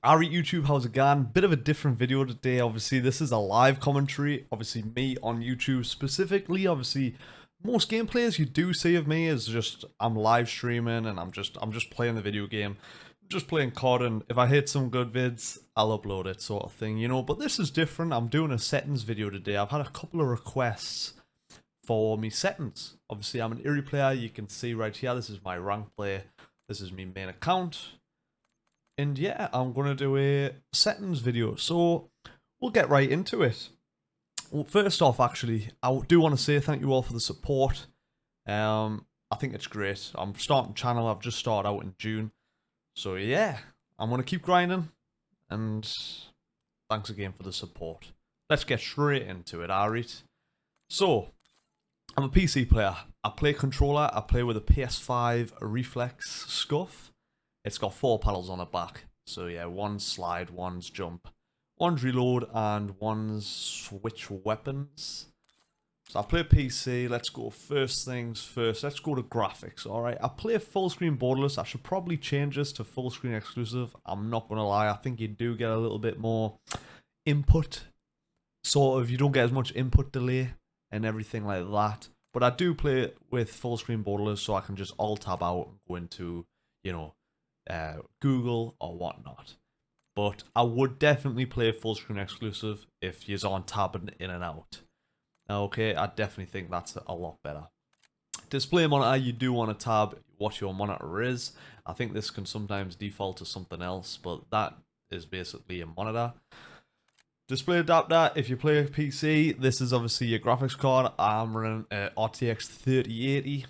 Alright YouTube, how's it going? Bit of a different video today. Obviously this is a live commentary. Obviously me on YouTube specifically. Obviously most gameplays you do see of me is just I'm live streaming and I'm just playing the video game. Just playing COD, and if I hit some good vids, I'll upload it, sort of thing, you know. But this is different. I'm doing a settings video today. I've had a couple of requests for me settings. Obviously I'm an Eerie player. You can see right here, this is my rank play. This is my main account. And yeah, I'm going to do a settings video, so we'll get right into it. Well, first off, actually, I do want to say thank you all for the support. I think it's great. I'm starting a channel, I've just started out in June. So yeah, I'm going to keep grinding, and thanks again for the support. Let's get straight into it, alright? So, I'm a PC player. I play controller, I play with a PS5 Reflex Scuff. It's got 4 paddles on the back. So yeah, one's slide, one's jump, one's reload, and one's switch weapons. So I play PC. Let's go first things first. Let's go to graphics, alright? I play full screen borderless. I should probably change this to full screen exclusive. I'm not going to lie. I think you do get a little bit more input. Sort of, you don't get as much input delay and everything like that. But I do play it with full screen borderless, so I can just alt-tab out and go into, you know, Google or whatnot. But I would definitely play full screen exclusive if you're on tabbing in and out. Okay, I definitely think that's a lot better. Display monitor, you do want to tab what your monitor is. I think this can sometimes default to something else, but that is basically a monitor. Display adapter, if you play a PC, this is obviously your graphics card. I'm running RTX 3080.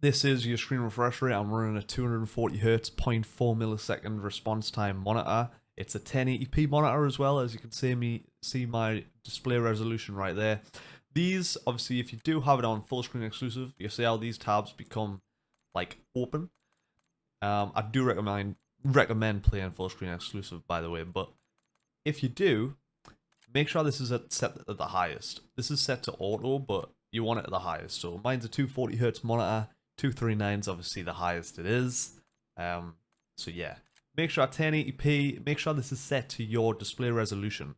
This is your screen refresh rate. I'm running a 240Hz, 0.4 millisecond response time monitor. It's a 1080p monitor as well, as you can see my display resolution right there. These, obviously, if you do have it on full screen exclusive, you see how these tabs become like open. I do recommend playing full screen exclusive, by the way, but if you do, make sure this is set at the highest. This is set to auto, but you want it at the highest. So mine's a 240Hz monitor. 239 is obviously the highest it is. So yeah, make sure 1080p, make sure this is set to your display resolution.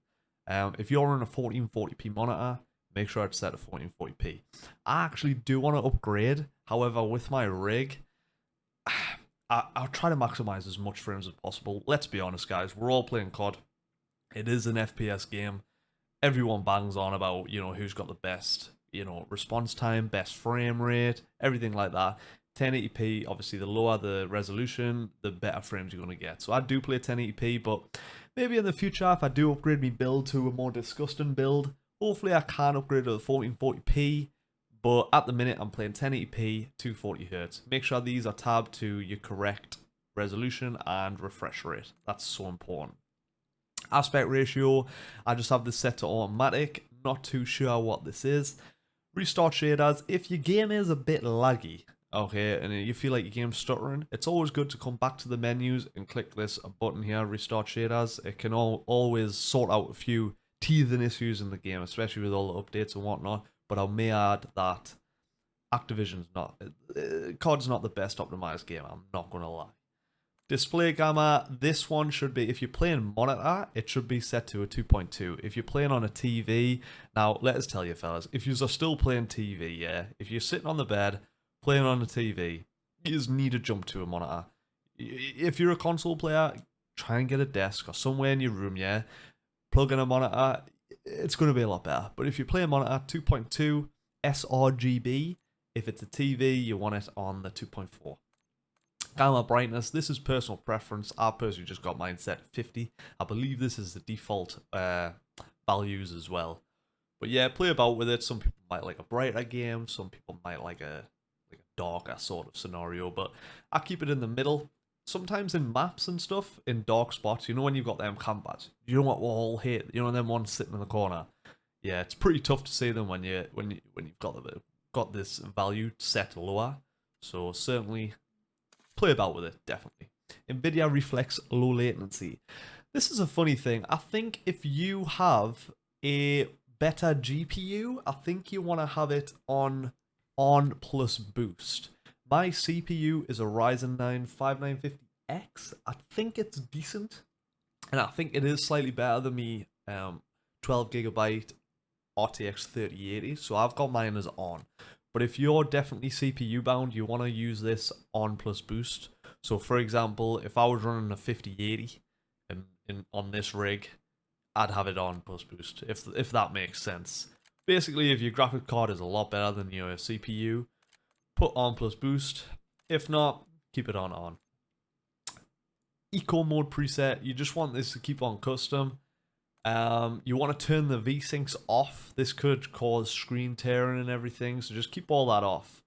If you're on a 1440p monitor, make sure it's set to 1440p. I actually do want to upgrade. However, with my rig, I'll try to maximize as much frames as possible. Let's be honest, guys, we're all playing COD. It is an FPS game. Everyone bangs on about, you know, who's got the best, you know, response time, best frame rate, everything like that. 1080p, obviously the lower the resolution, the better frames you're going to get. So I do play 1080p, but maybe in the future, if I do upgrade my build to a more disgusting build, hopefully I can upgrade to the 1440p. But at the minute, I'm playing 1080p, 240Hz. Make sure these are tabbed to your correct resolution and refresh rate. That's so important. Aspect ratio, I just have this set to automatic. Not too sure what this is. Restart shaders, if your game is a bit laggy, okay, and you feel like your game's stuttering, it's always good to come back to the menus and click this button here, restart shaders. It can always sort out a few teething issues in the game, especially with all the updates and whatnot. But I may add that Activision's not, COD's not the best optimized game, I'm not going to lie. Display gamma, this one should be, if you're playing monitor, it should be set to a 2.2. If you're playing on a TV, now let us tell you fellas, if you're still playing TV, yeah, if you're sitting on the bed, playing on a TV, you just need to jump to a monitor. If you're a console player, try and get a desk or somewhere in your room, yeah, plug in a monitor, it's going to be a lot better. But if you're playing monitor, 2.2, sRGB, if it's a TV, you want it on the 2.4. Gamma brightness, this is personal preference. I personally just got mine set 50. I believe this is the default values as well. But yeah, play about with it. Some people might like a brighter game. Some people might like a darker sort of scenario. But I keep it in the middle. Sometimes in maps and stuff, in dark spots, you know when you've got them campers. You know what we all hate? You know them ones sitting in the corner? Yeah, it's pretty tough to see them when you've got this value set lower. So certainly play about with it, definitely. NVIDIA Reflex low latency. This is a funny thing. I think if you have a better GPU, I think you want to have it on plus boost. My CPU is a Ryzen 9 5950X. I think it's decent. and I think it is slightly better than me 12 gigabyte RTX 3080. So I've got mine as on. But if you're definitely CPU bound, you want to use this on plus boost. So for example, if I was running a 5080 on this rig, I'd have it on plus boost, if that makes sense. Basically, if your graphic card is a lot better than your CPU, put on plus boost. If not, keep it on. Eco mode preset, you just want this to keep on custom. You want to turn the V-Syncs off. This could cause screen tearing and everything, so just keep all that off.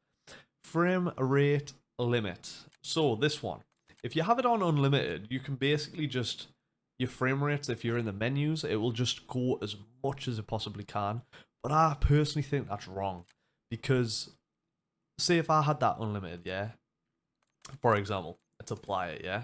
Frame rate limit. So this one, if you have it on unlimited, you can basically just, your frame rates, if you're in the menus, it will just go as much as it possibly can. But I personally think that's wrong, because say if I had that unlimited, yeah, for example, let's apply it, yeah.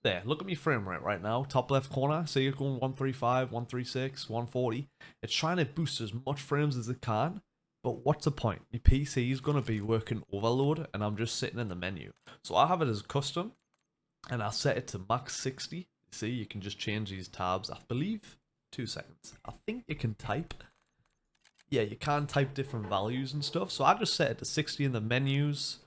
There, look at me frame rate right now. Top left corner, say you're going 135, 136, 140. It's trying to boost as much frames as it can. But what's the point? Your PC is going to be working overload and I'm just sitting in the menu. So I have it as custom and I'll set it to max 60. See, you can just change these tabs. I believe, 2 seconds. I think you can type. Yeah, you can type different values and stuff. So I just set it to 60 in the menus.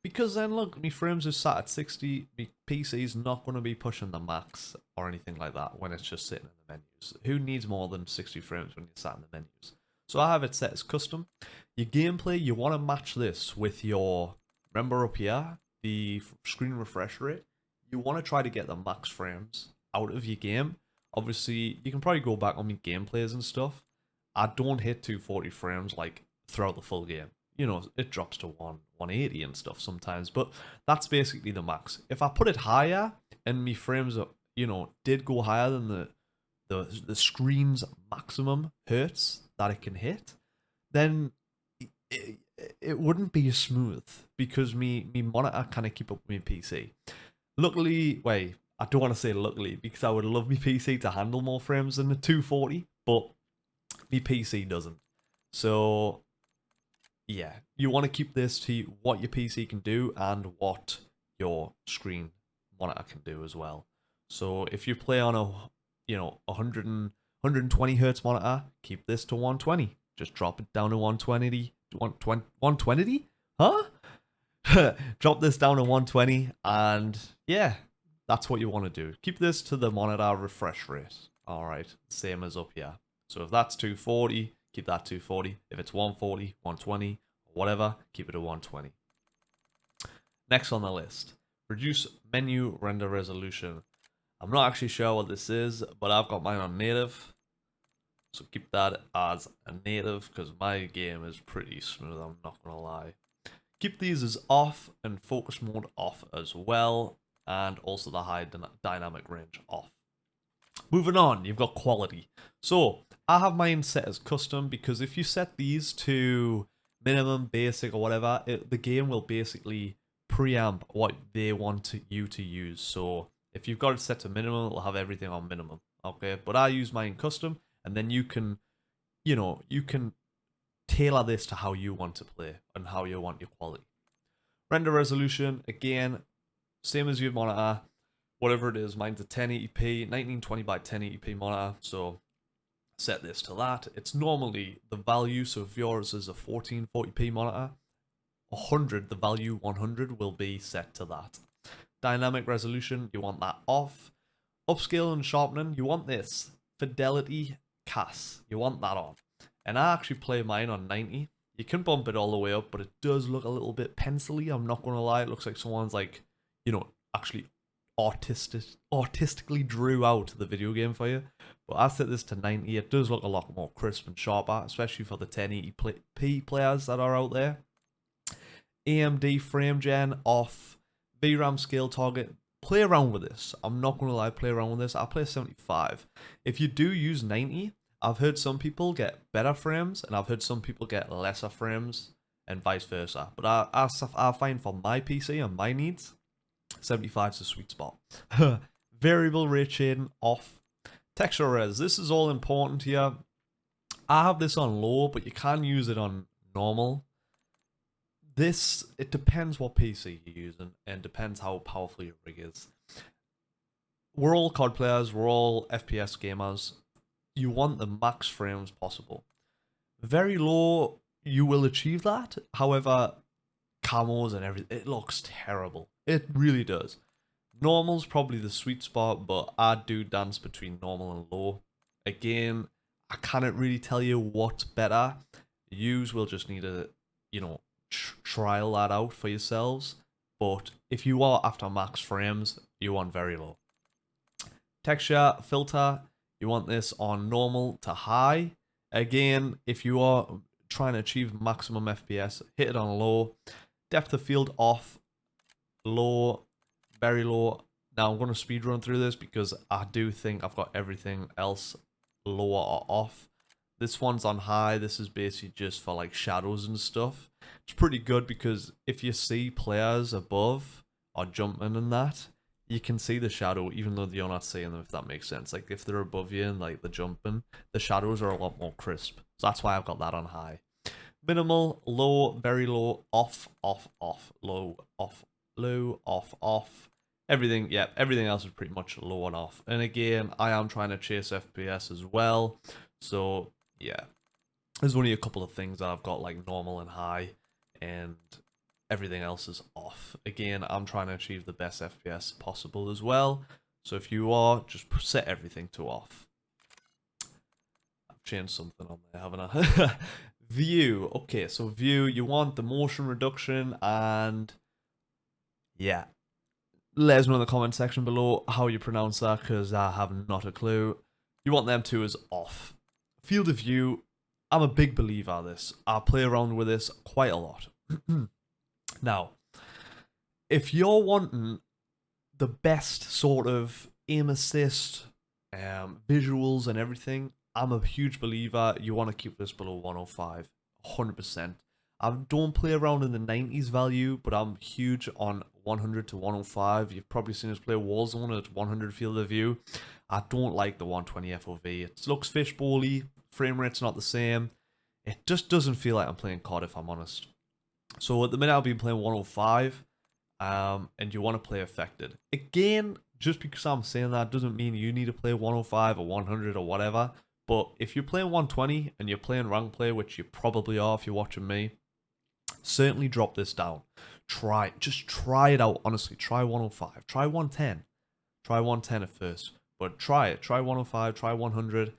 Because then look, my frames are sat at 60, my PC's not going to be pushing the max or anything like that when it's just sitting in the menus. Who needs more than 60 frames when you're sat in the menus? So I have it set as custom. Your gameplay, you want to match this with your, remember up here, the screen refresh rate. You want to try to get the max frames out of your game. Obviously, you can probably go back on my gameplays and stuff. I don't hit 240 frames like throughout the full game. You know, it drops to 180 and stuff sometimes, but that's basically the max. If I put it higher and my frames, you know, did go higher than the screen's maximum hertz that it can hit, then it wouldn't be as smooth because me monitor kind of keep up with my PC. Luckily, wait, I don't want to say luckily because I would love my PC to handle more frames than the 240, but my PC doesn't. So yeah, you want to keep this to what your PC can do and what your screen monitor can do as well. So if you play on a, you know, 120 hertz monitor, keep this to 120. Just drop it down to 120. 120? Huh? Drop this down to 120 and yeah, that's what you want to do. Keep this to the monitor refresh rate. All right, same as up here. So if that's 240, keep that 240. If it's 140, 120, whatever, keep it at 120. Next on the list, reduce menu render resolution. I'm not actually sure what this is, but I've got mine on native. So keep that as a native because my game is pretty smooth, I'm not going to lie. Keep these as off and focus mode off as well. And also the high dynamic range off. Moving on, you've got quality. So I have mine set as custom because if you set these to minimum, basic, or whatever, the game will basically preamp what they want you to use. So if you've got it set to minimum, it'll have everything on minimum. Okay, but I use mine custom, and then you can, you know, you can tailor this to how you want to play and how you want your quality. Render resolution, again, same as your monitor. Whatever it is, mine's a 1080p, 1920 by 1080p monitor, so set this to that. It's normally the value, so if yours is a 1440p monitor, 100, the value 100 will be set to that. Dynamic resolution, you want that off. Upscale and sharpening, you want this. Fidelity CAS, you want that on. And I actually play mine on 90. You can bump it all the way up, but it does look a little bit pencily, I'm not going to lie. It looks like someone's like, you know, actually artistically drew out the video game for you. But I set this to 90. It does look a lot more crisp and sharper, especially for the 1080p players that are out there. AMD frame gen off. VRAM scale target. Play around with this. I'm not going to lie, play around with this. I play 75. If you do use 90, I've heard some people get better frames and I've heard some people get lesser frames and vice versa. But I find for my PC and my needs, 75 is a sweet spot. Variable rate shading off. Texture res. This is all important here. I have this on low, but you can use it on normal. It depends what PC you're using and depends how powerful your rig is. we're all COD players, we're all FPS gamers. You want the max frames possible. Very low, you will achieve that. However, camos and everything, it looks terrible. It really does. Normal's probably the sweet spot, but I do dance between normal and low. Again, I cannot really tell you what's better. Yous will just need to, trial that out for yourselves. But if you are after max frames, you want very low. Texture filter, you want this on normal to high. Again, if you are trying to achieve maximum FPS, hit it on low. Depth of field off, low, very low. Now I'm going to speed run through this because I do think I've got everything else lower or off. This one's on high. This is basically just for like shadows and stuff. It's pretty good because if you see players above or jumping and that, you can see the shadow even though you're not seeing them, if that makes sense. Like if they're above you and like the jumping, the shadows are a lot more crisp. So that's why I've got that on high. Minimal, low, very low, off, off, off, low, off, low, off, off. Everything, yeah, everything else is pretty much low and off. And again, I am trying to chase FPS as well. So, yeah. There's only a couple of things that I've got like normal and high. And everything else is off. Again, I'm trying to achieve the best FPS possible as well. So if you are, just set everything to off. I've changed something on there, haven't I? View. Okay, so view, you want the motion reduction and yeah. Let us know in the comment section below how you pronounce that because I have not a clue. You want them two as off. Field of view, I'm a big believer of this. I play around with this quite a lot. Now, if you're wanting the best sort of aim assist, visuals and everything, I'm a huge believer. You want to keep this below 105, 100%. I don't play around in the 90s value, but I'm huge on 100 to 105. You've probably seen us play Warzone at 100 field of view. I don't like the 120 FOV. It looks fishbowly. Frame rate's not the same. It just doesn't feel like I'm playing COD, if I'm honest. So at the minute, I've been playing 105, and you want to play affected. Again, just because I'm saying that doesn't mean you need to play 105 or 100 or whatever. But if you're playing 120 and you're playing rank play, which you probably are if you're watching me, certainly drop this down. Just try it out, honestly. Try 105, try 110. Try 110 at first, but try it. Try 105, try 100.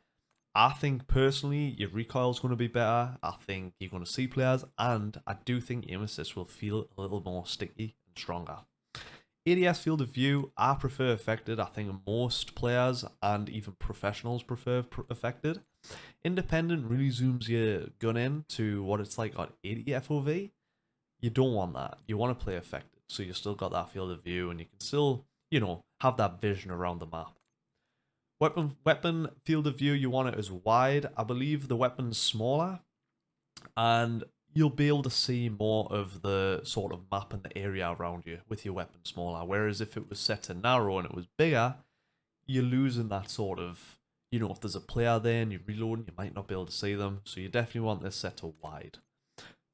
I think personally your recoil is going to be better. I think you're going to see players, and I do think aim assist will feel a little more sticky and stronger. ADS field of view, I prefer affected. I think most players and even professionals prefer affected. Independent really zooms your gun in to what it's like on 80 FOV. You don't want that. You want to play affected, so you still got that field of view, and you can still, have that vision around the map. Weapon field of view, you want it as wide. I believe the weapon's smaller, and you'll be able to see more of the sort of map and the area around you with your weapon smaller. Whereas if it was set to narrow and it was bigger, you're losing that sort of, if there's a player there and you're reloading, you might not be able to see them. So you definitely want this set to wide.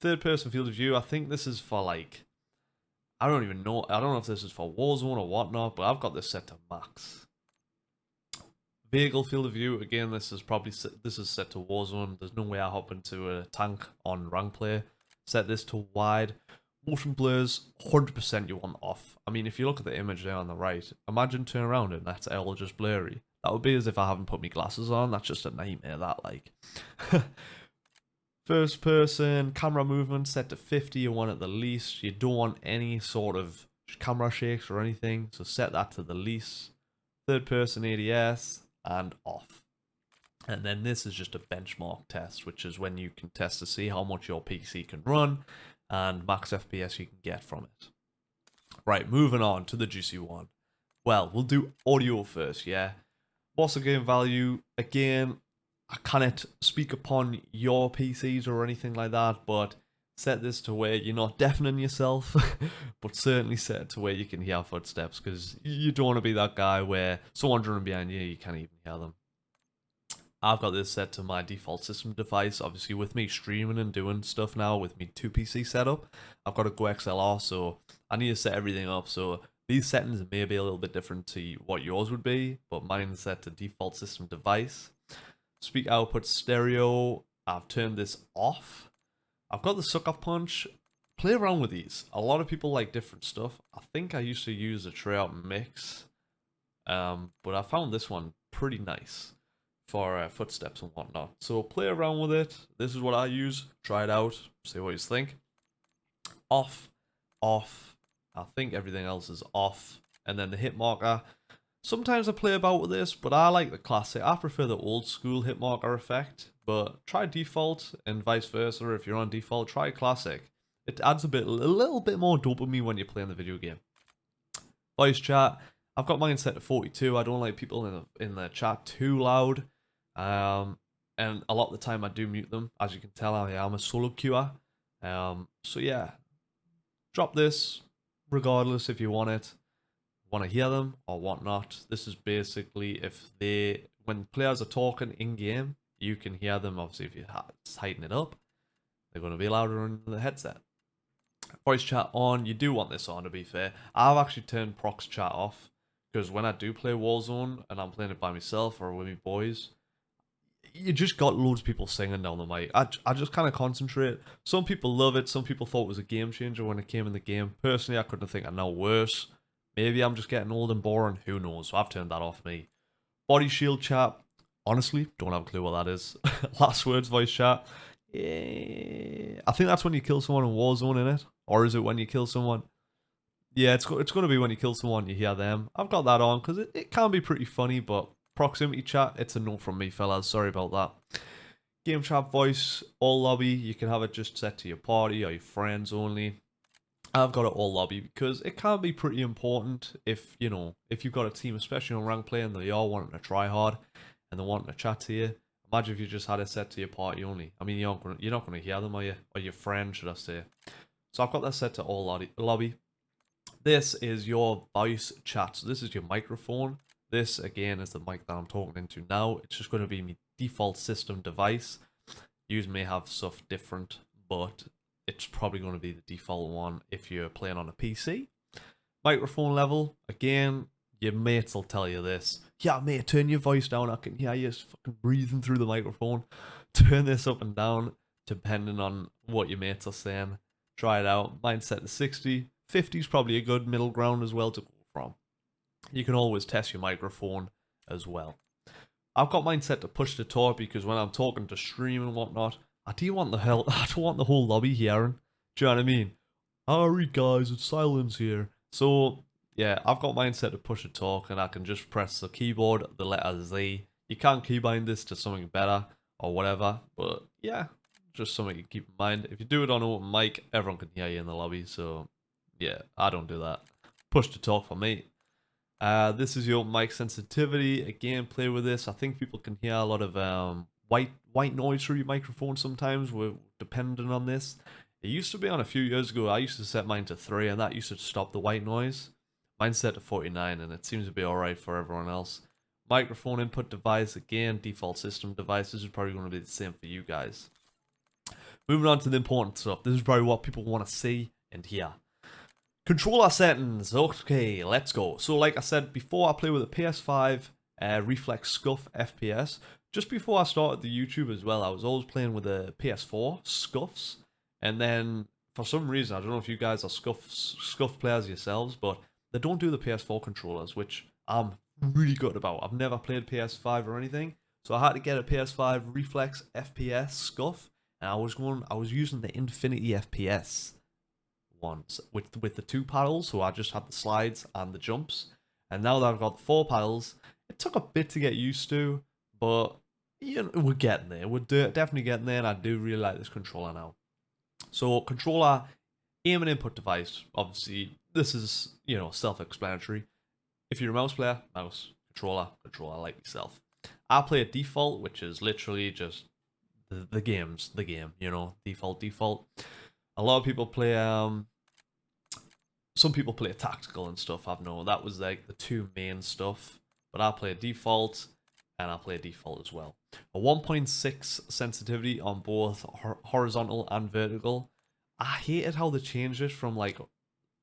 Third person field of view, I think this is for like, I don't even know. I don't know if this is for Warzone or whatnot, but I've got this set to max. Vehicle field of view, again, this is set to Warzone. There's no way I hop into a tank on rank play. Set this to wide. Motion blurs, 100% you want off. I mean, if you look at the image there on the right, imagine turn around and that's all just blurry. That would be as if I haven't put my glasses on. That's just a nightmare, that, like. First person, camera movement set to 50, you want it the least. You don't want any sort of camera shakes or anything, so set that to the least. Third person ADS, and off. And then this is just a benchmark test, which is when you can test to see how much your PC can run and max FPS you can get from it. Right, moving on to the juicy one. Well, we'll do audio first, yeah? What's the game value? Again, I cannot speak upon your PCs or anything like that, but set this to where you're not deafening yourself, but certainly set it to where you can hear footsteps, because you don't want to be that guy where someone's running behind you, you can't even hear them. I've got this set to my default system device. Obviously, with me streaming and doing stuff now with me 2 PC setup, I've got a Go XLR, so I need to set everything up so These settings may be a little bit different to what yours would be, but mine's set to default system device. Speak output stereo, I've turned this off. I've got the sucker punch. Play around with these. A lot of people like different stuff. I think I used to use a tryout mix, but I found this one pretty nice for footsteps and whatnot. So play around with it. This is what I use. Try it out. See what you think. Off, off. I think everything else is off. And then the hit marker. Sometimes I play about with this, but I like the classic. I prefer the old school hit marker effect. But try default and vice versa. If you're on default, try classic. It adds a little bit more dopamine when you're playing the video game. Voice chat. I've got mine set to 42. I don't like people in the chat too loud. And a lot of the time I do mute them. As you can tell, I am a solo queuer. So yeah, drop this regardless if you want it, want to hear them or whatnot. This is basically when players are talking in game, you can hear them. Obviously, if you tighten it up, they're going to be louder in the headset. Voice chat on. You do want this on, to be fair. I've actually turned prox chat off because when I do play Warzone and I'm playing it by myself or with my boys, you just got loads of people singing down the mic. I just kind of concentrate. Some people love it. Some people thought it was a game changer when it came in the game. Personally, I couldn't think of no worse. Maybe I'm just getting old and boring. Who knows? So I've turned that off me. Body shield chat. Honestly, don't have a clue what that is. Last words voice chat. Yeah, I think that's when you kill someone in Warzone, innit? Or is it when you kill someone? Yeah, it's going to be when you kill someone, you hear them. I've got that on because it can be pretty funny, but proximity chat, it's a no from me, fellas. Sorry about that. Game chat voice, all lobby. You can have it just set to your party or your friends only. I've got it all lobby because it can be pretty important if you've got a team, especially on rank play, and they are wanting to try hard and they're wanting to chat to you. Imagine if you just had it set to your party only. I mean, you're not going to hear them, are you? Or your friend, should I say? So I've got that set to all lobby. This is your voice chat. So this is your microphone. This, again, is the mic that I'm talking into now. It's just going to be my default system device. You may have stuff different, but it's probably going to be the default one if you're playing on a PC. Microphone level, again, your mates will tell you this. Yeah, mate, turn your voice down. I can hear you fucking breathing through the microphone. Turn this up and down, depending on what your mates are saying. Try it out. Mine's set to 60. 50 is probably a good middle ground as well to go from. You can always test your microphone as well. I've got mine set to push to talk because when I'm talking to stream and whatnot, I don't want the whole lobby hearing. Do you know what I mean? Alright guys, it's silence here. So yeah, I've got mine set to push to talk and I can just press the keyboard, the letter Z. You can keybind this to something better or whatever, but yeah, just something you keep in mind. If you do it on open mic, everyone can hear you in the lobby, so yeah, I don't do that. Push to talk for me. This is your mic sensitivity. Again, play with this. I think people can hear a lot of white noise through your microphone sometimes. We're dependent on this. It used to be on a few years ago. I used to set mine to 3 and that used to stop the white noise. Mine's set to 49 and it seems to be alright for everyone else. Microphone input device, again, default system device. This is probably going to be the same for you guys. Moving on to the important stuff. This is probably what people want to see and hear. Controller settings. Okay, let's go. So like I said before, I play with a PS5 Reflex Scuff FPS. Just before I started the YouTube as well, I was always playing with a PS4 Scuffs. And then for some reason, I don't know if you guys are Scuff players yourselves, but they don't do the PS4 controllers, which I'm really good about. I've never played PS5 or anything. So I had to get a PS5 Reflex FPS Scuff. And I was using the Infinity FPS ones with the 2 paddles, so I just had the slides and the jumps. And now that I've got the 4 paddles, it took a bit to get used to, but we're getting there. We're definitely getting there, and I do really like this controller now. So controller, aim and input device. Obviously, this is self-explanatory. If you're a mouse player, mouse. Controller like yourself. I play a default, which is literally just the game, default. A lot of people play some people play tactical and stuff. I've known that was like the 2 main stuff, but I play default and I play default as well. A 1.6 sensitivity on both horizontal and vertical. I hated how they changed it from like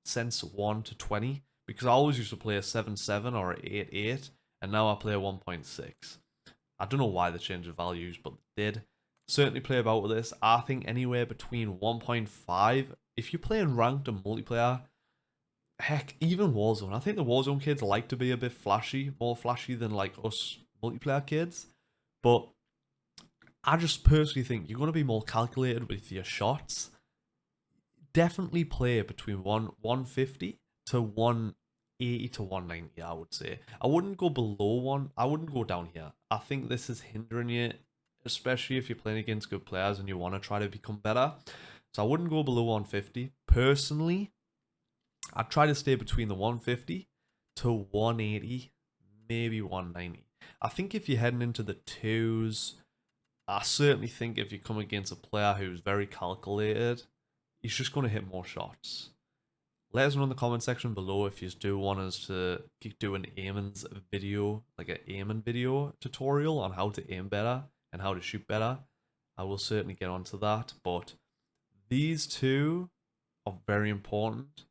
sense 1 to 20 because I always used to play a 7.7 or a 8.8, and now I play a 1.6. I don't know why they changed the values, but they did. Certainly play about with this. I think anywhere between 1.5, if you're playing ranked and multiplayer, heck, even Warzone. I think the Warzone kids like to be a bit flashy, more flashy than like us multiplayer kids. But I just personally think you're going to be more calculated with your shots. Definitely play between 150 to 180 to 190, I would say. I wouldn't go below one. I wouldn't go down here. I think this is hindering you, especially if you're playing against good players and you want to try to become better. So I wouldn't go below 150. Personally, I'd try to stay between the 150 to 180, maybe 190. I think if you're heading into the twos, I certainly think if you come against a player who's very calculated, he's just going to hit more shots. Let us know in the comment section below if you do want us to do an aiming's video, like an aiming video tutorial on how to aim better and how to shoot better. I will certainly get onto that, but these two are very important.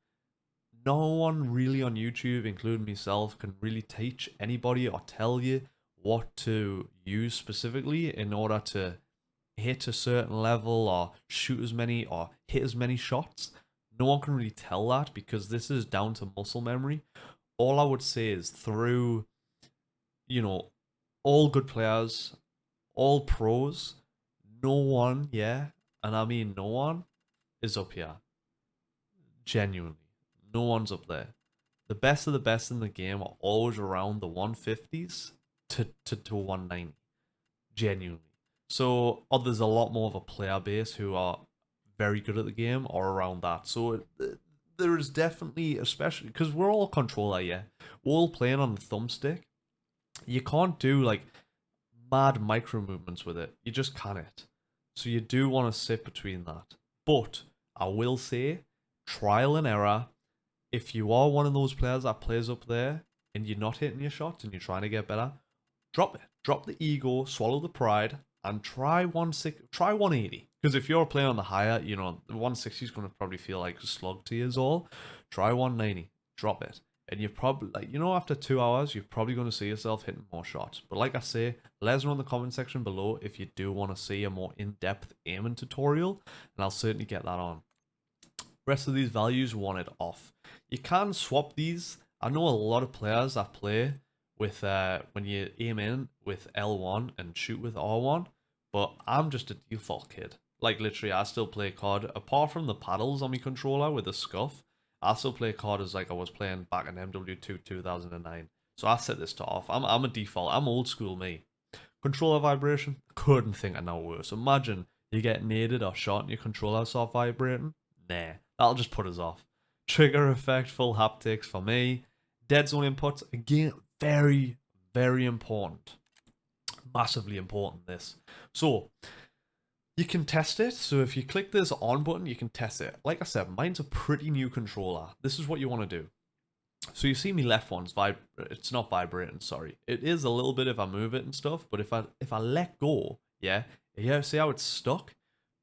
No one really on YouTube, including myself, can really teach anybody or tell you what to use specifically in order to hit a certain level or shoot as many or hit as many shots. No one can really tell that because this is down to muscle memory. All I would say is through, all good players, all pros, no one, and I mean no one, is up here. Genuinely. No one's up there. The best of the best in the game are always around the 150s to 190. Genuinely. So there's a lot more of a player base who are very good at the game or around that. So there is definitely, especially because we're all controller, yeah. We're all playing on the thumbstick. You can't do like mad micro movements with it. You just can't. So you do want to sit between that. But I will say, trial and error. If you are one of those players that plays up there and you're not hitting your shots and you're trying to get better, drop it. Drop the ego, swallow the pride, and try 180. Because if you're playing on the higher, the 160 is going to probably feel like a slug to you is all. Try 190. Drop it. And you're probably, after 2 hours, you're probably going to see yourself hitting more shots. But like I say, let us know in the comment section below if you do want to see a more in-depth aiming tutorial, and I'll certainly get that on. Rest of these values wanted off. You can swap these. I know a lot of players that play with when you aim in with L1 and shoot with R1, but I'm just a default kid. Like literally, I still play COD. Apart from the paddles on my controller with the scuff, I still play COD as like I was playing back in MW2 2009. So I set this to off. I'm a default. I'm old school me. Controller vibration, couldn't think of no worse. Imagine you get naded or shot and your controller start vibrating. Nah, that'll just put us off. Trigger effect, full haptics for me. Dead zone inputs, again, very, very important. Massively important, this. So, you can test it. So if you click this on button, you can test it. Like I said, mine's a pretty new controller. This is what you want to do. So you see me left one's it's not vibrating, sorry. It is a little bit if I move it and stuff, but if I let go, yeah, see how it's stuck?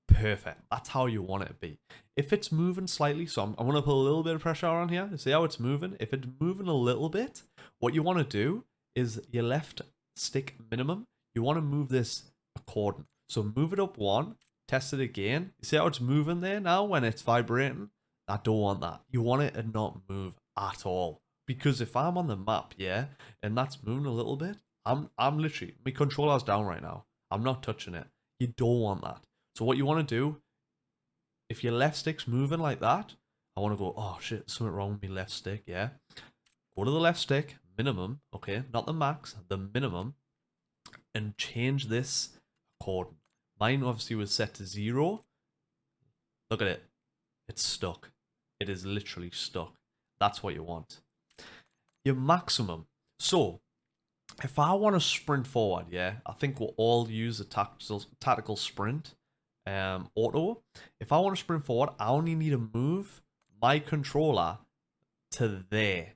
Perfect. That's how you want it to be. If it's moving slightly, so I'm going to put a little bit of pressure on here. See how it's moving? If it's moving a little bit, what you want to do is your left stick minimum, you want to move this according. So move it up one, test it again. You see how it's moving there now when it's vibrating? I don't want that. You want it to not move at all. Because if I'm on the map, yeah, and that's moving a little bit, I'm literally, my controller's down right now. I'm not touching it. You don't want that. So what you want to do, if your left stick's moving like that, I want to go, oh shit, something wrong with my left stick, yeah. Go to the left stick, minimum, okay, not the max, the minimum, and change this according. Mine obviously was set to 0. Look at it. It's stuck. It is literally stuck. That's what you want. Your maximum. So, if I want to sprint forward, yeah, I think we'll all use a tactical sprint auto. If I want to sprint forward, I only need to move my controller to there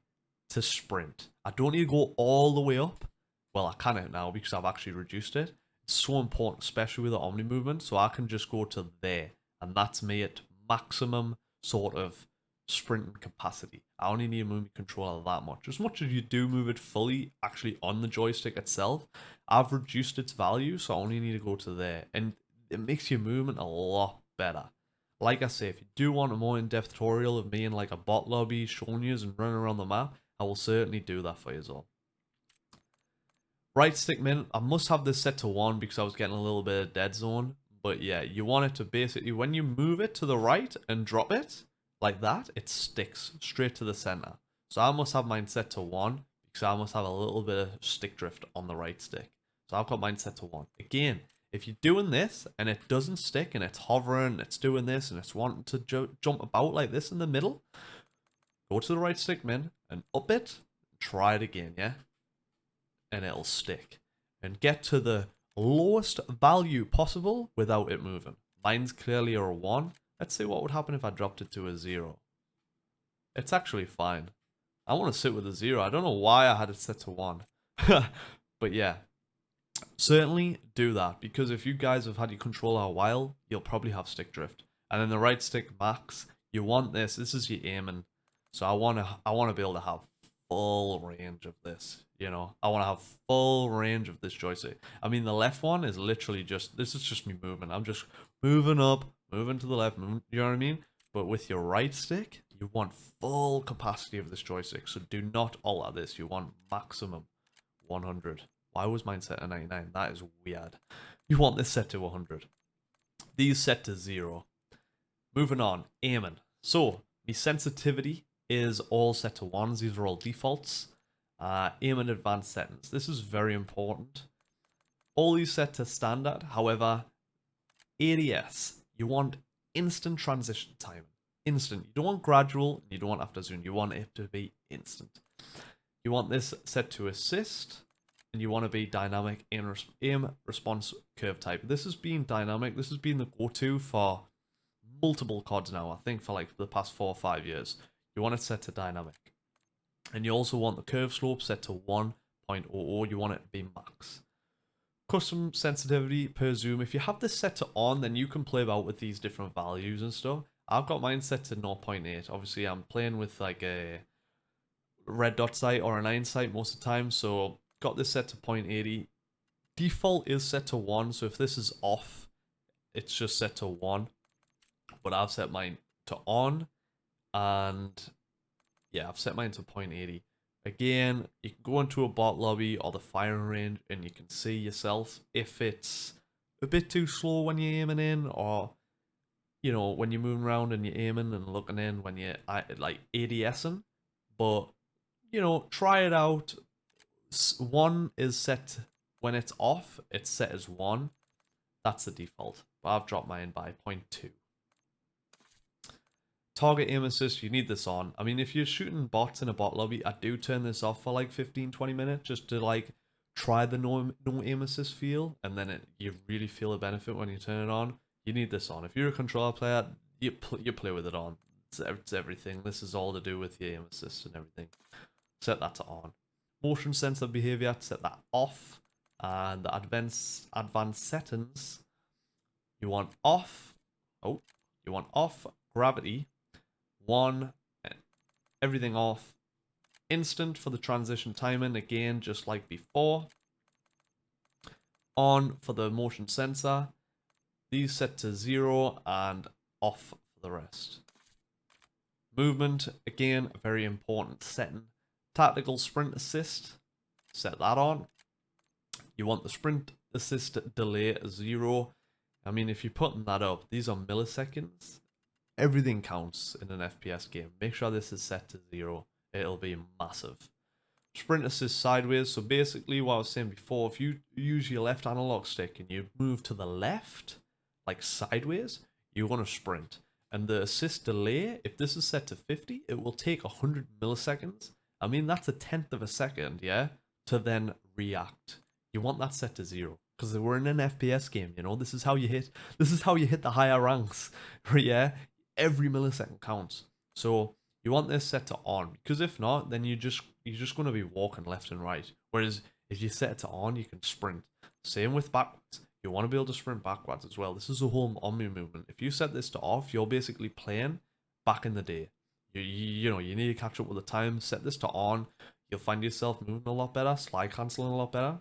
to sprint. I don't need to go all the way up. Well, I can now because I've actually reduced it. It's so important, especially with the Omni movement, so I can just go to there, and that's me at maximum sort of sprint capacity. I only need to move my controller that much. As much as you do move it fully, actually on the joystick itself, I've reduced its value, so I only need to go to there. And it makes your movement a lot better. Like I say, if you do want a more in-depth tutorial of me in like a bot lobby showing you and running around the map, I will certainly do that for you as well. Right stick min, I must have this set to 1 because I was getting a little bit of dead zone. But yeah, you want it to basically, when you move it to the right and drop it, like that, it sticks straight to the center. So I must have mine set to 1 because I must have a little bit of stick drift on the right stick. So I've got mine set to 1. Again, if you're doing this and it doesn't stick and it's hovering, it's doing this and it's wanting to jump about like this in the middle, go to the right stick min and up it, try it again, yeah? And it'll stick. And get to the lowest value possible without it moving. Mine's clearly a 1. Let's see what would happen if I dropped it to a 0. It's actually fine. I want to sit with a 0. I don't know why I had it set to 1. But yeah, certainly do that, because if you guys have had your controller a while, you'll probably have stick drift. And then the right stick max, you want this. This is your aiming. So I want to be able to have full range of this, you know. I want to have full range of this joystick. I mean, the left one is literally just, this is just me moving. I'm just moving up, moving to the left, moving, you know what I mean? But with your right stick, you want full capacity of this joystick. So do not alter this. You want maximum 100. Why was mine set to 99? That is weird. You want this set to 100. These set to 0. Moving on, aiming. So, the sensitivity is all set to 1s. These are all defaults. Aim and advanced settings. This is very important. All these set to standard. However, ADS, you want instant transition time. Instant. You don't want gradual. You don't want after zoom. You want it to be instant. You want this set to assist. And you want to be dynamic aim response curve type. This has been dynamic. This has been the go-to for multiple CODs now. I think for like the past 4 or 5 years. You want it set to dynamic. And you also want the curve slope set to 1.00. You want it to be max. Custom sensitivity per zoom. If you have this set to on, then you can play about with these different values and stuff. I've got mine set to 0.8. Obviously, I'm playing with like a red dot sight or an iron sight most of the time. So got this set to 0.80. Default is set to 1. So if this is off, it's just set to 1. But I've set mine to on. And yeah, I've set mine to 0.80. Again, you can go into a bot lobby or the firing range and you can see yourself if it's a bit too slow when you're aiming in, or, you know, when you're moving around and you're aiming and looking in when you're like ADSing. But, you know, try it out. 1 is set when it's off, it's set as 1. That's the default. But I've dropped mine by 0.2. Target aim assist, you need this on. I mean, if you're shooting bots in a bot lobby, I do turn this off for like 15-20 minutes just to like try the no aim assist feel, and then you really feel a benefit when you turn it on. You need this on. If you're a controller player, you play with it on. It's everything. This is all to do with your aim assist and everything. Set that to on. Motion sensor behavior, set that off. And the advanced settings, you want off. Oh, you want off gravity. 1, everything off. Instant for the transition timing, again, just like before. On for the motion sensor. These set to 0 and off for the rest. Movement, again, a very important setting. Tactical sprint assist, set that on. You want the sprint assist delay 0. I mean, if you're putting that up, these are milliseconds. Everything counts in an FPS game. Make sure this is set to 0. It'll be massive. Sprint assist sideways. So basically what I was saying before, if you use your left analog stick and you move to the left, like sideways, you want to sprint. And the assist delay, if this is set to 50, it will take 100 milliseconds. I mean, that's a 1/10 of a second, yeah, to then react. You want that set to 0. Because we're in an FPS game, you know. This is how you hit the higher ranks. Yeah. Every millisecond counts. So you want this set to on, because if not, then you're just going to be walking left and right. Whereas if you set it to on, you can sprint. Same with backwards. You want to be able to sprint backwards as well. This is a whole omni movement. If you set this to off, you're basically playing back in the day. You know, you need to catch up with the time. Set this to on. You'll find yourself moving a lot better, slide canceling a lot better.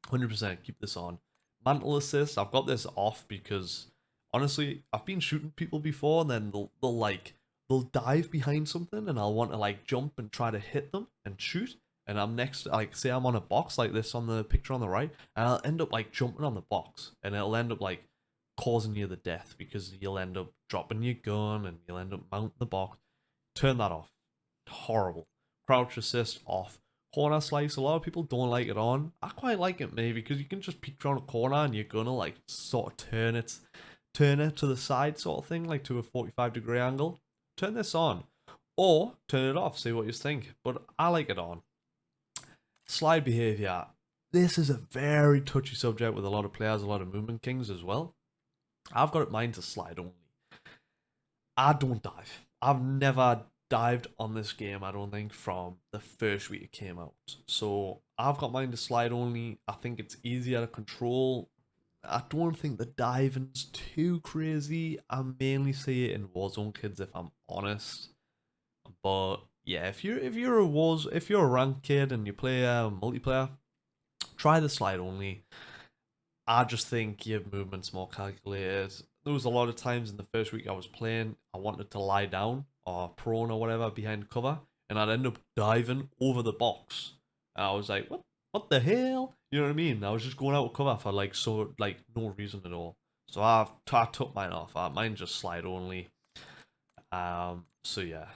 100% keep this on. Mantle assist, I've got this off because honestly, I've been shooting people before and then they'll dive behind something and I'll want to like jump and try to hit them and shoot. And I'm next, like, say I'm on a box like this on the picture on the right, and I'll end up like jumping on the box and it'll end up like causing you the death because you'll end up dropping your gun and you'll end up mounting the box. Turn that off. Horrible. Crouch assist off. Corner slice, a lot of people don't like it on. I quite like it maybe because you can just peek around a corner and you're gonna like sort of turn it to the side sort of thing, like to a 45-degree angle. Turn this on. Or turn it off, see what you think. But I like it on. Slide behavior. This is a very touchy subject with a lot of players, a lot of movement kings as well. I've got it mine to slide only. I don't dive. I've never dived on this game, I don't think, from the first week it came out. So I've got mine to slide only. I think it's easier to control. I don't think the diving's too crazy. I mainly see it in Warzone kids, if I'm honest. But yeah, if you're a ranked kid and you play multiplayer, try the slide only. I just think your movement's more calculated. There was a lot of times in the first week I was playing, I wanted to lie down or prone or whatever behind cover, and I'd end up diving over the box. And I was like, what the hell? You know what I mean? I was just going out of cover for like no reason at all. So I took mine off. Mine just slide only. So yeah,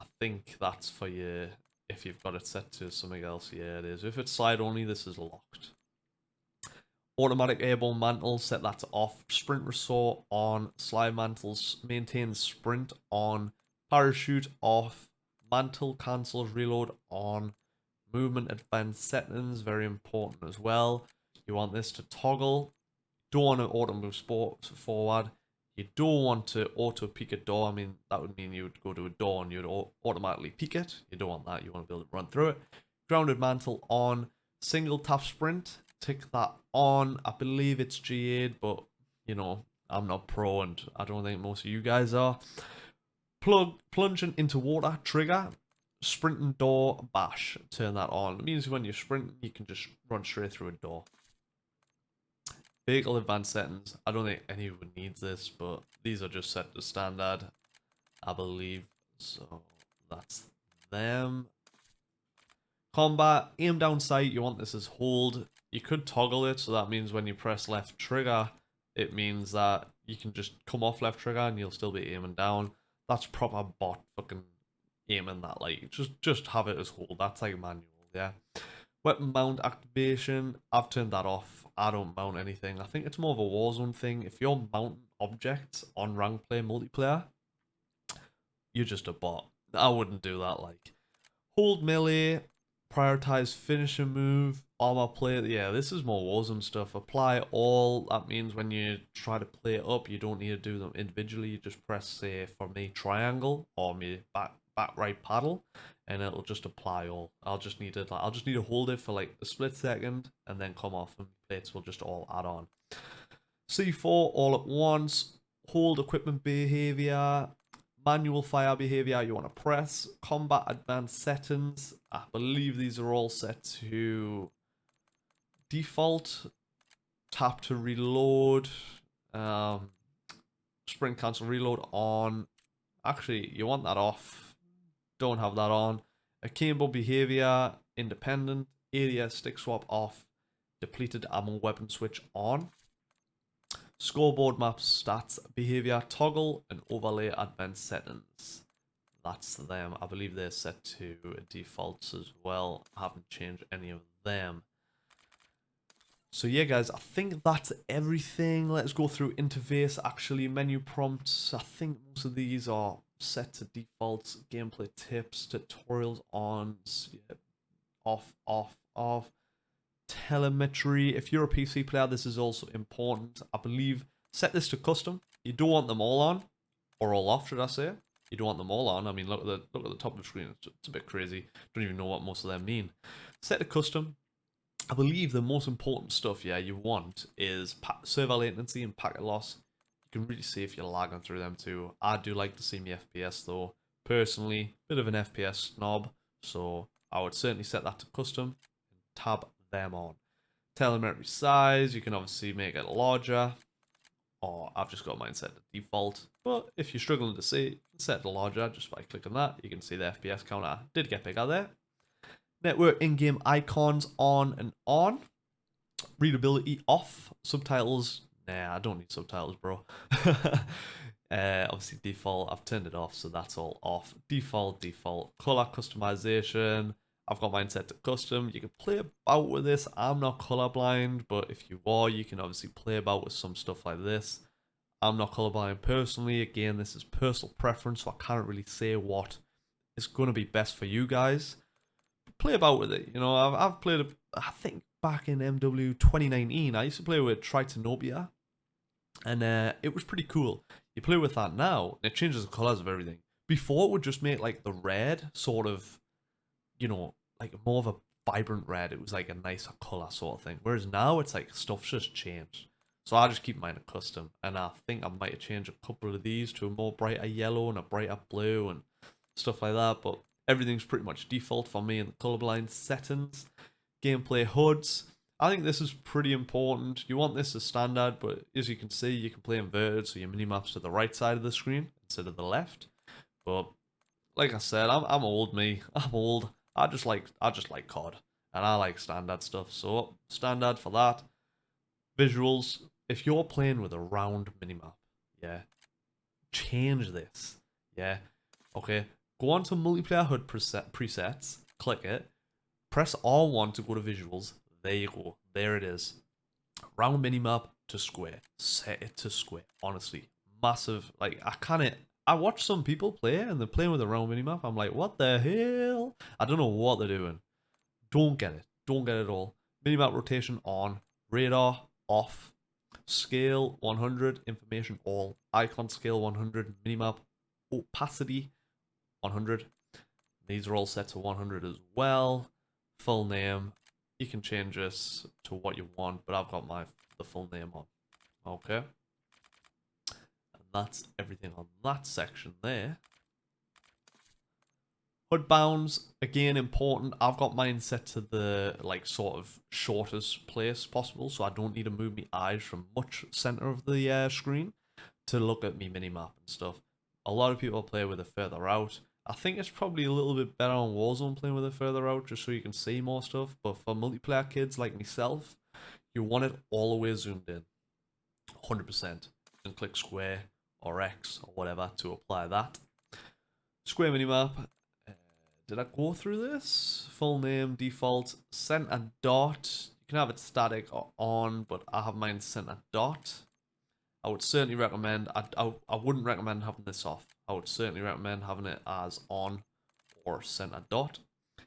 I think that's for you. If you've got it set to something else, yeah, it is. If it's slide only, this is locked. Automatic airborne mantle, set that to off. Sprint restore on. Slide mantles, maintain sprint on. Parachute off. Mantle cancels reload on. Movement advanced settings, very important as well. You want this to toggle. Don't want to auto move forward. You don't want to auto peek a door. I mean, that would mean you would go to a door and you'd automatically peek it. You don't want that. You want to be able to run through it. Grounded mantle on. Single tap sprint. Tick that on. I believe it's G8, but you know, I'm not pro and I don't think most of you guys are. Plunging into water. Trigger. Sprinting door. Bash. Turn that on. It means when you're sprinting, you can just run straight through a door. Vehicle advanced settings. I don't think anyone needs this, but these are just set to standard, I believe. So that's them. Combat, aim down sight. You want this as hold. You could toggle it, so that means when you press left trigger, it means that you can just come off left trigger and you'll still be aiming down. That's proper bot fucking aiming that. Like just have it as hold. That's like manual, yeah. Weapon mount activation. I've turned that off. I don't mount anything. I think it's more of a Warzone thing. If you're mounting objects on rank play multiplayer, you're just a bot. I wouldn't do that. Like, hold melee, prioritize finisher move, armor plate. Yeah, this is more Warzone stuff. Apply all. That means when you try to play it up, you don't need to do them individually. You just press, say, for me, triangle or me back right paddle, and it'll just apply all. I'll just need to hold it for like a split second and then come off, and plates will just all add on. C4 all at once. Hold equipment behavior. Manual fire behavior you want to press. Combat advanced settings. I believe these are all set to default. Tap to reload. Sprint cancel reload on. Actually, you want that off. Don't have that on. Akimbo behavior, independent. Area stick swap off. Depleted ammo weapon switch on. Scoreboard maps, stats, behavior, toggle, and overlay advanced settings. That's them. I believe they're set to defaults as well. I haven't changed any of them. So yeah, guys, I think that's everything. Let's go through interface. Actually, menu prompts. I think most of these are set to defaults. Gameplay tips, tutorials on, yeah, off. Telemetry. If you're a PC player, this is also important. I believe set this to custom. You don't want them all on or all off, should I say? You don't want them all on. I mean, look at the top of the screen. It's a bit crazy. Don't even know what most of them mean. Set to custom. I believe the most important stuff, yeah, you want is server latency and packet loss. You can really see if you're lagging through them too. I do like to see my FPS though. personally, bit of an FPS snob, so I would certainly set that to custom and tab them on. Telemetry size, you can obviously make it larger, or I've just got mine set to default. But if you're struggling to see, set it to larger just by clicking that. You can see the FPS counter did get bigger there. Network in-game icons on and on. Readability off. Subtitles, nah, I don't need subtitles, bro. Obviously default, I've turned it off, so that's all off. Default. Color customization, I've got mine set to custom. You can play about with this. I'm not colorblind, but if you are, you can obviously play about with some stuff like this. I'm not colorblind personally. Again, this is personal preference, so I can't really say what is going to be best for you guys. Play about with it. You know, I've played, I think back in MW 2019, I used to play with Tritonopia, and it was pretty cool. You play with that now, and it changes the colors of everything. Before, it would just make like the red sort of, you know, like more of a vibrant red. It was like a nicer color sort of thing. Whereas now, it's like stuff's just changed. So I just keep mine at custom, and I think I might have changed a couple of these to a more brighter yellow and a brighter blue and stuff like that. But everything's pretty much default for me in the colorblind settings. Gameplay HUDs. I think this is pretty important. You want this as standard, but as you can see, you can play inverted, so your minimap's to the right side of the screen instead of the left. But like I said, I'm old me. I'm old. I just like COD, and I like standard stuff. So standard for that. Visuals. If you're playing with a round minimap, yeah, change this. Yeah, okay. Go on to multiplayer HUD presets. Click it. Press R1 to go to visuals. There you go. There it is. Round minimap to square. Set it to square. Honestly, massive. Like I watch some people play and they're playing with a round minimap. I'm like, what the hell? I don't know what they're doing. Don't get it. Don't get it at all. Minimap rotation on. Radar off. Scale 100. Information all. Icon scale 100. Minimap opacity 100. These are all set to 100 as well. Full name. You can change this to what you want, but I've got the full name on. Okay. And that's everything on that section there. HUD bounds, again, important. I've got mine set to the like sort of shortest place possible, so I don't need to move my eyes from much center of the screen to look at me minimap and stuff. A lot of people play with it further out. I think it's probably a little bit better on Warzone playing with it further out, just so you can see more stuff. But for multiplayer kids like myself, you want it all the way zoomed in, 100%. And click square or X or whatever to apply that. Square minimap. Did I go through this? Full name, default, center dot. You can have it static or on, but I have mine center dot. I would certainly recommend, I wouldn't recommend having this off. I would certainly recommend having it as on or center dot.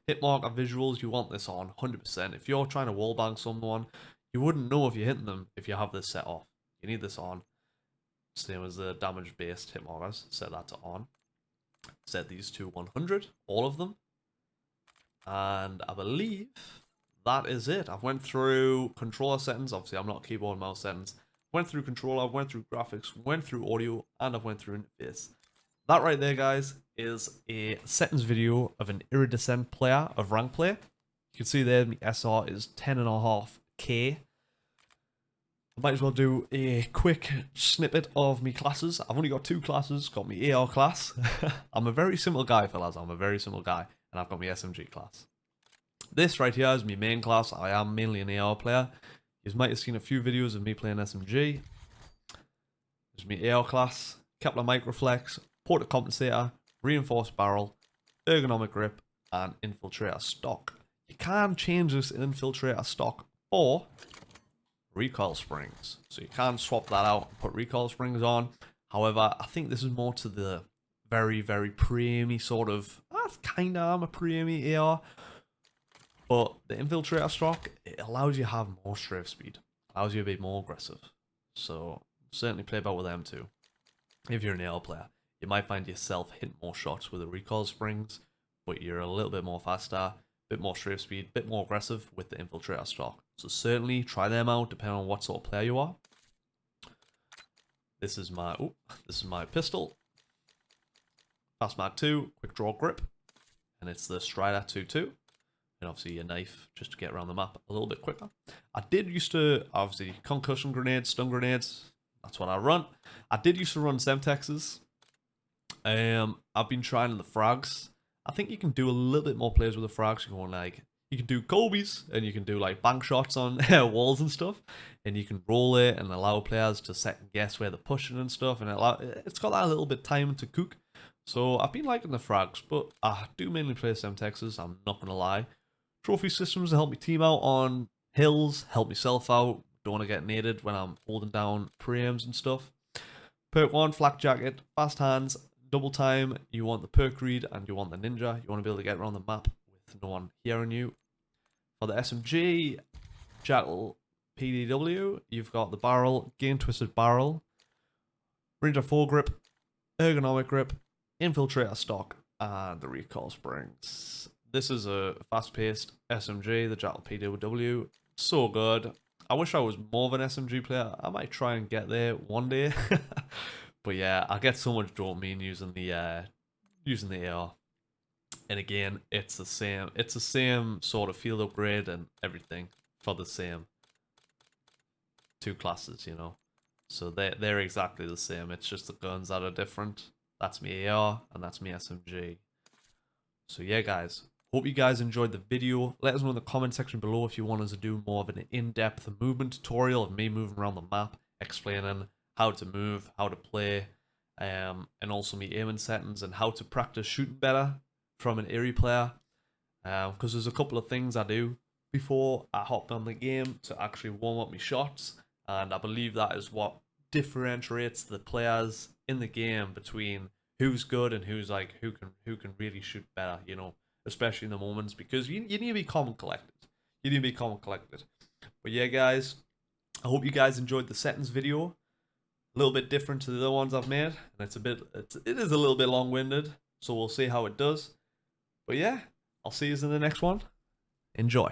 Hit marker visuals, you want this on 100%. If you're trying to wallbang someone, you wouldn't know if you're hitting them if you have this set off. You need this on. Same as the damage based hit markers, set that to on. Set these to 100, all of them. And I believe that is it. I've went through controller settings. Obviously, I'm not keyboard and mouse settings. Went through controller, went through graphics, went through audio, and I've went through interface. That right there, guys, is a settings video of an Iridescent player, of rank play. You can see there, the SR is 10.5k. I might as well do a quick snippet of me classes. I've only got 2 classes. Got my AR class. I'm a very simple guy, fellas. I'm a very simple guy. And I've got my SMG class. This right here is my main class. I am mainly an AR player. You might have seen a few videos of me playing SMG. There's my AR class. Kepler Microflex. Porta Compensator. Reinforced Barrel. Ergonomic Grip. And Infiltrator Stock. You can change this Infiltrator Stock for recoil springs, so you can swap that out and put recoil springs on. However, I think this is more to the very pre-aimy sort of, kinda I'm a pre-aimy AR, but the infiltrator stock, it allows you to have more strafe speed, allows you to be more aggressive, so certainly play about with them too. If you're an AR player, you might find yourself hitting more shots with the recoil springs, but you're a little bit more faster, bit more strafe speed, bit more aggressive with the infiltrator stock. So certainly try them out depending on what sort of player you are. This is my pistol. Fast Mag 2, quick draw grip, and it's the Strider 2-2. And obviously your knife, just to get around the map a little bit quicker. I did used to, obviously, concussion grenades, stun grenades, that's what I run. I did used to run Semtexes. I've been trying the frags. I think you can do a little bit more plays with the frags. You can do Kobe's, and you can do like bank shots on walls and stuff, and you can roll it and allow players to second guess where they're pushing and stuff, and it's got that little bit time to cook. So I've been liking the frags, but I do mainly play Semtexes, I'm not gonna lie. Trophy systems to help me team out on hills, help myself out, don't want to get naded when I'm holding down preams and stuff. Perk 1, Flak Jacket, fast hands, double time, you want the perk read and you want the ninja, you want to be able to get around the map with no one hearing you. For the SMG, Jackal PDW, you've got the barrel, gain twisted barrel, Ranger foregrip, ergonomic grip, infiltrator stock, and the recoil springs. This is a fast-paced SMG, the Jackal PDW. So good. I wish I was more of an SMG player. I might try and get there one day. But yeah, I get so much dopamine using the AR. And again, it's the same sort of field upgrade and everything for the same two classes, you know. So they're exactly the same. It's just the guns that are different. That's me AR and that's me SMG. So yeah, guys. Hope you guys enjoyed the video. Let us know in the comment section below if you want us to do more of an in-depth movement tutorial of me moving around the map, explaining how to move, how to play, and also me aiming settings and how to practice shooting better from an Eerie player. Because there's a couple of things I do before I hop on the game to actually warm up my shots, and I believe that is what differentiates the players in the game between who's good and who's like who can really shoot better, you know. Especially in the moments, because you need to be calm and collected. You need to be calm and collected. But yeah, guys, I hope you guys enjoyed the settings video. A little bit different to the other ones I've made, and it is a little bit long-winded, so we'll see how it does. But yeah, I'll see you in the next one. Enjoy.